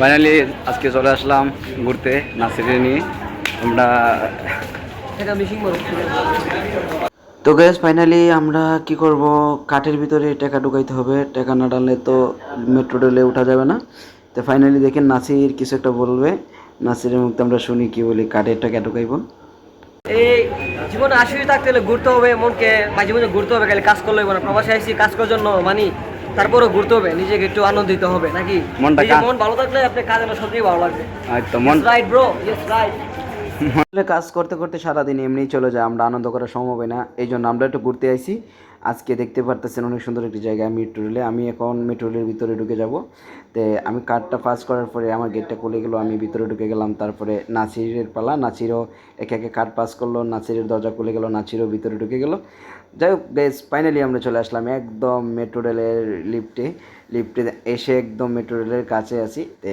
Finally আজকে চলে আসলাম ঘুরতে নাসিরে নিয়ে আমরা। তো গ্যাস ফাইনালি আমরা কি করব, কাঠের ভিতরে টাকা ঢুকাইতে হবে, টাকা না ডাললে তো মেট্রো রেলে ওঠা যাবে না। তো ফাইনালি দেখেন নাসির কিছু একটা বলবে, নাসিরের মুখে আমরা শুনি কি বলি, কাঠের টাকা ঢুকাইব। এই জীবনে আশি থাকতে হলে ঘুরতে হবে, মনকে মাঝে মাঝে ঘুরতে হবে, খালি কাজ করলে হবে না। প্রবাসে আইসি কাজ করার জন্য মানি, তারপরেও ঘুরতে হবে, নিজেকে একটু আনন্দিত হবে নাকি। মন ভালো থাকলে আপনি কাজে না সত্যিই ভালো লাগবে। Right bro, yes right. কাজ করতে করতে সারাদিন এমনিই চলে যায়, আমরা আনন্দ করা সম্ভব হয় না, এই জন্য আমরা একটু ঘুরতে আইছি। আজকে দেখতে পারতেছেন অনেক সুন্দর একটি জায়গা মেট্রো রেলে। আমি এখন মেট্রো রেলের ভিতরে ঢুকে যাব। তো আমি কার্ডটা পাস করার পরে আমার গেটটা খুলে গেলো, আমি ভিতরে ঢুকে গেলাম। তারপরে নাসিরের পালা, নাসিরও একে একে কার্ড পাস করলো, নাসিরের দরজা খুলে গেলো, নাসিরও ভিতরে ঢুকে গেলো। যাই হোক গাইস, ফাইনালি আমরা চলে আসলাম একদম মেট্রো রেলের লিফটে এসে একদম মেট্রো রেলের কাছে আছি। তো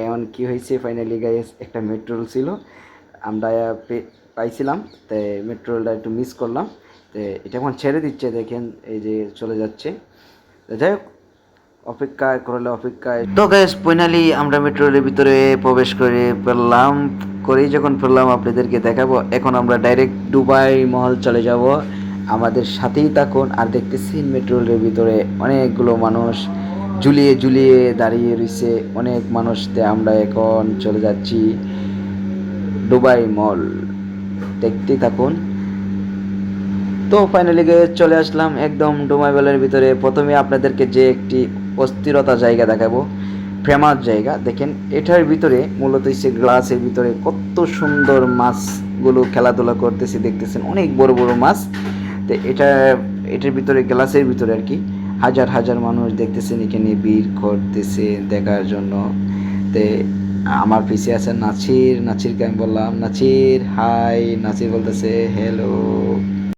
এখন কী হয়েছে, ফাইনালি গাইস একটা মেট্রো রেল ছিল, আমরা পাইছিলাম। তো মেট্রো রেলটা একটু মিস করলাম। তো এটা এখন ছেড়ে দিচ্ছে, দেখেন এই যে চলে যাচ্ছে। যাই হোক, অপেক্ষায় করলে অপেক্ষায়। তো গ্যাস ফাইনালি আমরা মেট্রো রেলের ভিতরে প্রবেশ করে ফেললাম। করেই যখন ফেললাম আপনাদেরকে দেখাবো। এখন আমরা ডাইরেক্ট দুবাই মহল চলে যাব, আমাদের সাথেই থাকুন। আর দেখতেছি মেট্রো রেলের ভিতরে অনেকগুলো মানুষ ঝুলিয়ে ঝুলিয়ে দাঁড়িয়ে রয়েছে, অনেক মানুষতে। আমরা এখন চলে যাচ্ছি দুবাই মল, দেখতেই থাকুন। তো ফাইনালি চলে আসলাম একদম দুবাই মলের ভিতরে। প্রথমে আপনাদেরকে যে একটি অস্থিরতা জায়গা দেখাবো, ফেমাস জায়গা দেখেন। এটার ভিতরে মূলত হচ্ছে গ্লাসের ভিতরে কত সুন্দর মাছগুলো খেলাধুলা করতেছে, দেখতেছেন অনেক বড় বড় মাছ। তো এটার ভিতরে গ্লাসের ভিতরে আর কি হাজার হাজার মানুষ দেখতেছেন, এখানে ভিড় করতেছে দেখার জন্য। তো আমার পিছিয়ে আছে নাচিরকে আমি বললাম নাচির হাই, নাচির বলতেছে হ্যালো।